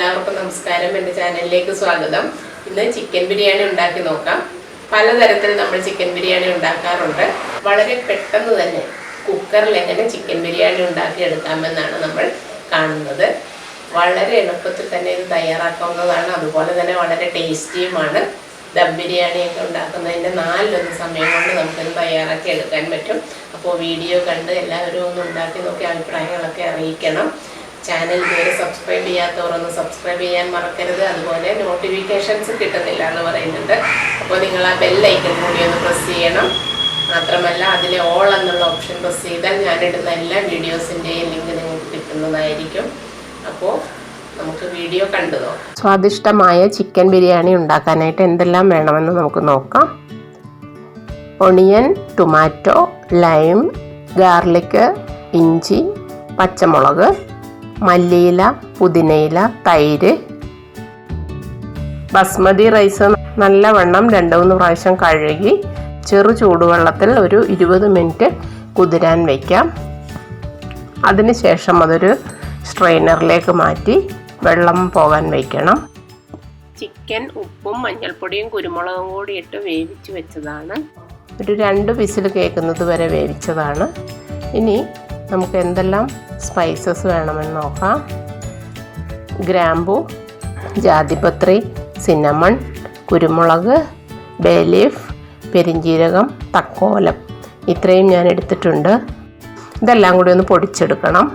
എല്ലാവർക്കും നമസ്കാരം. എൻ്റെ ചാനലിലേക്ക് സ്വാഗതം. ഇന്ന് ചിക്കൻ ബിരിയാണി ഉണ്ടാക്കി നോക്കാം. പലതരത്തിൽ നമ്മൾ ചിക്കൻ ബിരിയാണി ഉണ്ടാക്കാറുണ്ട്. വളരെ പെട്ടെന്ന് തന്നെ കുക്കറിൽ എങ്ങനെ ചിക്കൻ ബിരിയാണി ഉണ്ടാക്കിയെടുക്കാമെന്നാണ് നമ്മൾ കാണുന്നത്. വളരെ എളുപ്പത്തിൽ തന്നെ ഇത് തയ്യാറാക്കാവുന്നതാണ്. അതുപോലെ തന്നെ വളരെ ടേസ്റ്റിയുമാണ്. ദം ബിരിയാണിയൊക്കെ ഉണ്ടാക്കുന്നതിൻ്റെ 4 സമയം കൊണ്ട് നമുക്കിത് തയ്യാറാക്കി എടുക്കാൻ പറ്റും. അപ്പോൾ വീഡിയോ കണ്ട് എല്ലാവരും ഒന്ന് ഉണ്ടാക്കി നോക്കി അഭിപ്രായങ്ങളൊക്കെ അറിയിക്കണം. ചാനൽ ഇതുവരെ സബ്സ്ക്രൈബ് ചെയ്യാത്തവരൊന്ന് സബ്സ്ക്രൈബ് ചെയ്യാൻ മറക്കരുത്. അതുപോലെ നോട്ടിഫിക്കേഷൻസ് കിട്ടുന്നില്ല എന്ന് പറയുന്നുണ്ട്. അപ്പോൾ നിങ്ങൾ ആ ബെല്ലൈക്കൺ കൂടി ഒന്ന് പ്രസ് ചെയ്യണം. മാത്രമല്ല അതിലെ ഓൾ എന്നുള്ള ഓപ്ഷൻ പ്രസ് ചെയ്താൽ ഞാനിടുന്ന എല്ലാ വീഡിയോസിൻ്റെയും ലിങ്ക് നിങ്ങൾക്ക് കിട്ടുന്നതായിരിക്കും. അപ്പോൾ നമുക്ക് വീഡിയോ കണ്ടു നോക്കാം. സ്വാദിഷ്ടമായ ചിക്കൻ ബിരിയാണി ഉണ്ടാക്കാനായിട്ട് എന്തെല്ലാം വേണമെന്ന് നമുക്ക് നോക്കാം. ഒണിയൻ, ടൊമാറ്റോ, ലൈം, ഗാർലിക്, ഇഞ്ചി, പച്ചമുളക്, മല്ലിയില, പുതിനയില, തൈര്. ബസ്മതി റൈസ് നല്ലവണ്ണം 2-3 പ്രാവശ്യം കഴുകി ചെറു ചൂടുവെള്ളത്തിൽ ഒരു 20 മിനിറ്റ് കുതിരാൻ വയ്ക്കാം. അതിനുശേഷം അതൊരു സ്ട്രെയിനറിലേക്ക് മാറ്റി വെള്ളം പോകാൻ വയ്ക്കണം. ചിക്കൻ ഉപ്പും മഞ്ഞൾപ്പൊടിയും കുരുമുളകും കൂടി ഇട്ട് വേവിച്ച് വെച്ചതാണ്. ഒരു 2 വിസിൽ കേൾക്കുന്നത് വരെ വേവിച്ചതാണ്. ഇനി നമുക്ക് എന്തെല്ലാം സ്പൈസസ് വേണമെന്ന് നോക്കാം. ഗ്രാമ്പു, ജാതിപത്രി, സിന്നമൺ, കുരുമുളക്, ബേ ലീഫ്, പെരിഞ്ജീരകം, തക്കോലം, ഇത്രയും ഞാൻ എടുത്തിട്ടുണ്ട്. ഇതെല്ലാം കൂടി ഒന്ന് പൊടിച്ചെടുക്കണം.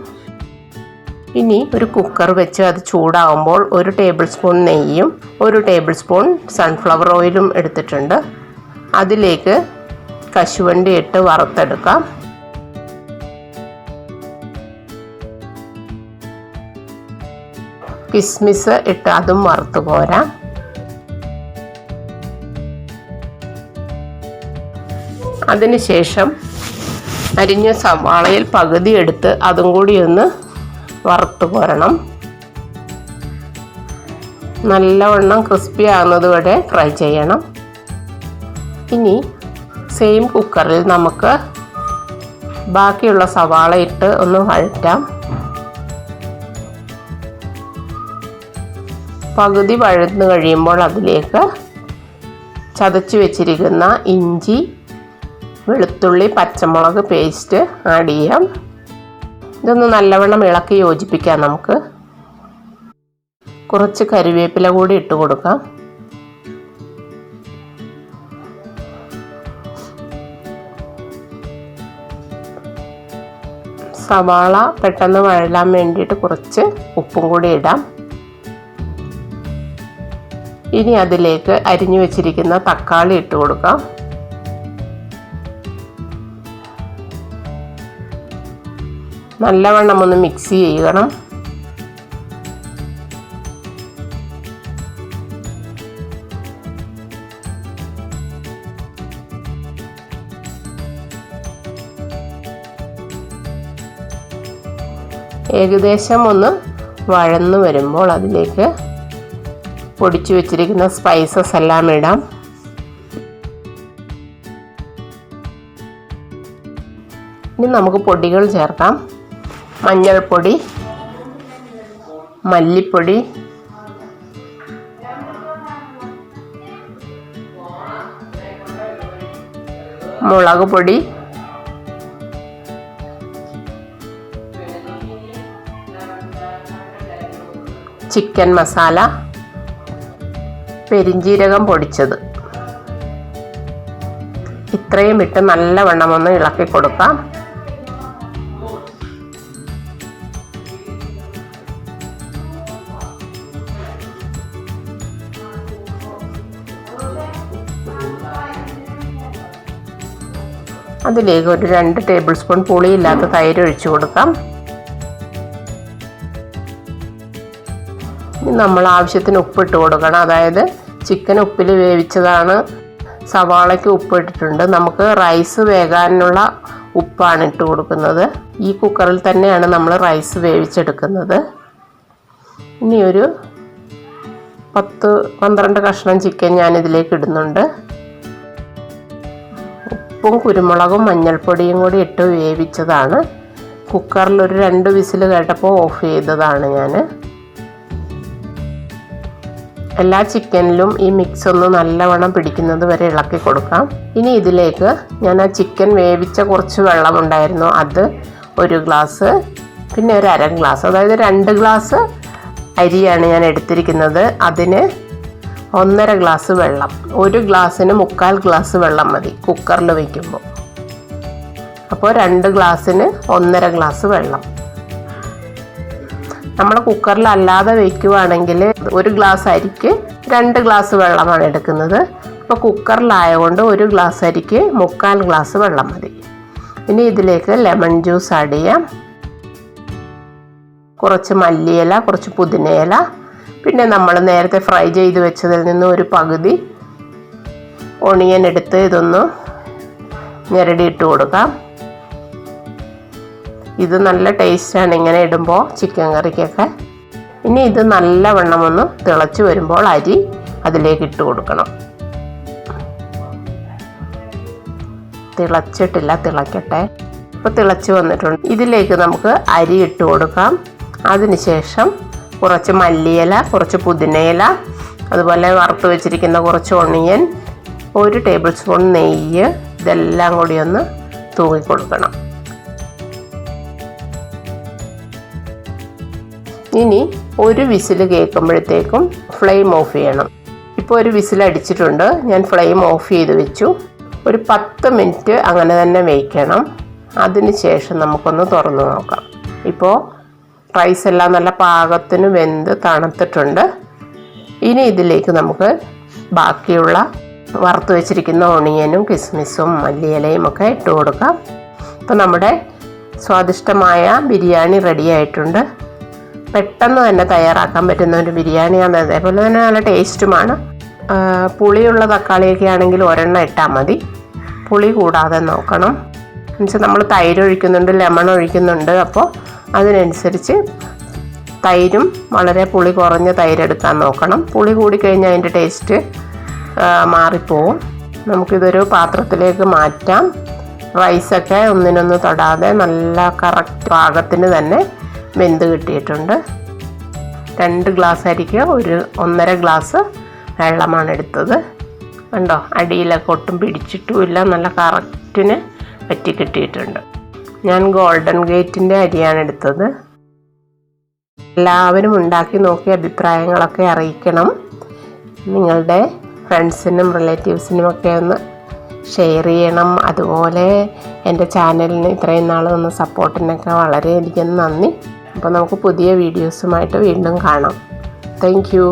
ഇനി ഒരു കുക്കർ വെച്ച് അത് ചൂടാകുമ്പോൾ 1 ടേബിൾ സ്പൂൺ നെയ്യും 1 ടേബിൾ സ്പൂൺ സൺഫ്ലവർ ഓയിലും എടുത്തിട്ടുണ്ട്. അതിലേക്ക് കശുവണ്ടി ഇട്ട് വറുത്തെടുക്കാം. കിസ്മിസ് ഇട്ട് അതും വറുത്ത് പോരാം. അതിനുശേഷം അരിഞ്ഞ സവാളയിൽ പകുതി എടുത്ത് അതും കൂടി ഒന്ന് വറുത്ത് പോരണം. നല്ലവണ്ണം ക്രിസ്പി ആകുന്നത് വരെ ഫ്രൈ ചെയ്യണം. ഇനി സെയിം കുക്കറിൽ നമുക്ക് ബാക്കിയുള്ള സവാള ഇട്ട് ഒന്ന് വഴറ്റാം. പകുതി വഴന്ന് കഴിയുമ്പോൾ അതിലേക്ക് ചതച്ച് വെച്ചിരിക്കുന്ന ഇഞ്ചി, വെളുത്തുള്ളി, പച്ചമുളക് പേസ്റ്റ് ആഡ് ചെയ്യാം. ഇതൊന്ന് നല്ലവണ്ണം ഇളക്കി യോജിപ്പിക്കാം. നമുക്ക് കുറച്ച് കറിവേപ്പില കൂടി ഇട്ട് കൊടുക്കാം. സവാള പെട്ടെന്ന് വഴലാൻ വേണ്ടിയിട്ട് കുറച്ച് ഉപ്പും കൂടി ഇടാം. ഇനി അതിലേക്ക് അരിഞ്ഞു വെച്ചിരിക്കുന്ന തക്കാളി ഇട്ട് കൊടുക്കാം. നല്ലവണ്ണം ഒന്ന് മിക്സ് ചെയ്യണം. ഏകദേശം ഒന്ന് വഴന്നു വരുമ്പോൾ അതിലേക്ക് പൊടിച്ചു വെച്ചിരിക്കുന്ന സ്പൈസസ് എല്ലാം ഇടാം. ഇനി നമുക്ക് പൊടികൾ ചേർക്കാം. മഞ്ഞൾപ്പൊടി, മല്ലിപ്പൊടി, മുളക് പൊടി, ചിക്കൻ മസാല, പെരിഞ്ജീരകം പൊടിച്ചത്, ഇത്രയും ഇട്ട് നല്ലവണ്ണം ഒന്ന് ഇളക്കി കൊടുക്കാം. അതിലേക്ക് ഒരു 2 ടേബിൾ സ്പൂൺ പുളിയില്ലാത്ത തൈര് ഒഴിച്ചു കൊടുക്കാം. ഇനി നമ്മൾ ആവശ്യത്തിന് ഉപ്പിട്ട് കൊടുക്കണം. അതായത് ചിക്കൻ ഉപ്പിൽ വേവിച്ചതാണ്. സവാളയ്ക്ക് ഉപ്പ് ഇട്ടിട്ടുണ്ട്. നമുക്ക് റൈസ് വേകാനുള്ള ഉപ്പാണ് ഇട്ട് കൊടുക്കുന്നത്. ഈ കുക്കറിൽ തന്നെയാണ് നമ്മൾ റൈസ് വേവിച്ചെടുക്കുന്നത്. ഇനി ഒരു 10-12 കഷ്ണം ചിക്കൻ ഞാനിതിലേക്ക് ഇടുന്നുണ്ട്. ഉപ്പും കുരുമുളകും മഞ്ഞൾപ്പൊടിയും കൂടി ഇട്ട് വേവിച്ചതാണ്. കുക്കറിൽ ഒരു 2 വിസിൽ കേട്ടപ്പോൾ ഓഫ് ചെയ്തതാണ് ഞാൻ. എല്ലാ ചിക്കനിലും ഈ മിക്സ് ഒന്ന് നല്ലവണ്ണം പിടിക്കുന്നത് വരെ ഇളക്കി കൊടുക്കാം. ഇനി ഇതിലേക്ക് ഞാൻ ആ ചിക്കൻ വേവിച്ച കുറച്ച് വെള്ളമുണ്ടായിരുന്നു, അത് 1 ഗ്ലാസ്, പിന്നെ ഒരു 1/2 ഗ്ലാസ്, അതായത് 2 ഗ്ലാസ് അരിയാണ് ഞാൻ എടുത്തിരിക്കുന്നത്. അതിന് 1/2 ഗ്ലാസ് വെള്ളം. 1 ഗ്ലാസ്സിന് 3/4 ഗ്ലാസ് വെള്ളം മതി കുക്കറിൽ വയ്ക്കുമ്പോൾ. അപ്പോൾ 2 ഗ്ലാസ്സിന് 1/2 ഗ്ലാസ് വെള്ളം. നമ്മൾ കുക്കറിൽ അല്ലാതെ വയ്ക്കുവാണെങ്കിൽ 1 ഗ്ലാസ് അരിക്ക് 2 ഗ്ലാസ് വെള്ളമാണ് എടുക്കുന്നത്. അപ്പോൾ കുക്കറിലായതുകൊണ്ട് 1 ഗ്ലാസ് അരിക്ക് 3/4 ഗ്ലാസ് വെള്ളം മതി. ഇനി ഇതിലേക്ക് ലെമൺ ജ്യൂസ് ആഡ് ചെയ്യാം, കുറച്ച് മല്ലിയില, കുറച്ച് പുതിനയില, പിന്നെ നമ്മൾ നേരത്തെ ഫ്രൈ ചെയ്ത് വെച്ചതിൽ നിന്ന് ഒരു പകുതി ഒണിയൻ എടുത്ത് ഇതൊന്ന് ഞെരടിയിട്ട് കൊടുക്കാം. ഇത് നല്ല ടേസ്റ്റാണ് ഇങ്ങനെ ഇടുമ്പോൾ ചിക്കൻ കറിക്കൊക്കെ. ഇനി ഇത് നല്ലവണ്ണം ഒന്ന് തിളച്ച് വരുമ്പോൾ അരി അതിലേക്ക് ഇട്ട് കൊടുക്കണം. തിളച്ചിട്ടില്ല, തിളക്കട്ടെ. ഇപ്പോൾ തിളച്ച് വന്നിട്ടുണ്ട്. ഇതിലേക്ക് നമുക്ക് അരി ഇട്ട് കൊടുക്കാം. അതിനുശേഷം കുറച്ച് മല്ലിയില, കുറച്ച് പുതിനയില, അതുപോലെ വറുത്ത് വെച്ചിരിക്കുന്ന കുറച്ച് ഒണിയൻ, 1 ടേബിൾ സ്പൂൺ നെയ്യ്, ഇതെല്ലാം കൂടി ഒന്ന് തൂങ്ങിക്കൊടുക്കണം. ഇനി ഒരു വിസിൽ കേൾക്കുമ്പോഴത്തേക്കും ഫ്ലെയിം ഓഫ് ചെയ്യണം. ഇപ്പോൾ ഒരു വിസിൽ അടിച്ചിട്ടുണ്ട്, ഞാൻ ഫ്ലെയിം ഓഫ് ചെയ്ത് വെച്ചു. ഒരു 10 മിനിറ്റ് അങ്ങനെ തന്നെ വയ്ക്കണം. അതിന് ശേഷം നമുക്കൊന്ന് തുറന്ന് നോക്കാം. ഇപ്പോൾ റൈസ് എല്ലാം നല്ല പാകത്തിന് വെന്ത് തണുത്തിട്ടുണ്ട്. ഇനി ഇതിലേക്ക് നമുക്ക് ബാക്കിയുള്ള വറുത്ത് വെച്ചിരിക്കുന്ന ഒണിയനും കിസ്മിസും മല്ലിയിലയും ഒക്കെ ഇട്ട് കൊടുക്കാം. ഇപ്പോൾ നമ്മുടെ സ്വാദിഷ്ടമായ ബിരിയാണി റെഡി ആയിട്ടുണ്ട്. പെട്ടെന്ന് തന്നെ തയ്യാറാക്കാൻ പറ്റുന്ന ഒരു ബിരിയാണിയാണ്, അതേപോലെ തന്നെ നല്ല ടേസ്റ്റുമാണ്. പുളിയുള്ള തക്കാളിയൊക്കെ ആണെങ്കിൽ 1 ഇട്ടാൽ മതി, പുളി കൂടാതെ നോക്കണം. എന്നുവെച്ചാൽ നമ്മൾ തൈര് ഒഴിക്കുന്നുണ്ട്, ലെമൺ ഒഴിക്കുന്നുണ്ട്, അപ്പോൾ അതിനനുസരിച്ച് തൈരും വളരെ പുളി കുറഞ്ഞ തൈരെടുക്കാൻ നോക്കണം. പുളി കൂടിക്കഴിഞ്ഞാൽ അതിൻ്റെ ടേസ്റ്റ് മാറിപ്പോവും. നമുക്കിതൊരു പാത്രത്തിലേക്ക് മാറ്റാം. റൈസൊക്കെ ഒന്നിനൊന്ന് തൊടാതെ നല്ല കറക്റ്റ് പാകത്തിന് തന്നെ വെന്ത് കിട്ടിയിട്ടുണ്ട്. 2 ഗ്ലാസ് അരിക്ക് 1.5 ഗ്ലാസ് വെള്ളമാണ് എടുത്തത്. കണ്ടോ, അടിയിലൊക്കെ ഒട്ടും പിടിച്ചിട്ടുമില്ല, നല്ല കറക്റ്റിന് പറ്റി കിട്ടിയിട്ടുണ്ട്. ഞാൻ ഗോൾഡൻ ഗേറ്റിൻ്റെ അരിയാണ് എടുത്തത്. എല്ലാവരും ഉണ്ടാക്കി നോക്കി അഭിപ്രായങ്ങളൊക്കെ അറിയിക്കണം. നിങ്ങളുടെ ഫ്രണ്ട്സിനും റിലേറ്റീവ്സിനുമൊക്കെ ഒന്ന് ഷെയർ ചെയ്യണം. അതുപോലെ എൻ്റെ ചാനലിന് ഇത്രയും നാൾ തന്ന സപ്പോർട്ടിനൊക്കെ വളരെയധികം നന്ദി. അപ്പോൾ നമുക്ക് പുതിയ വീഡിയോസുമായിട്ട് വീണ്ടും കാണാം. Thank you.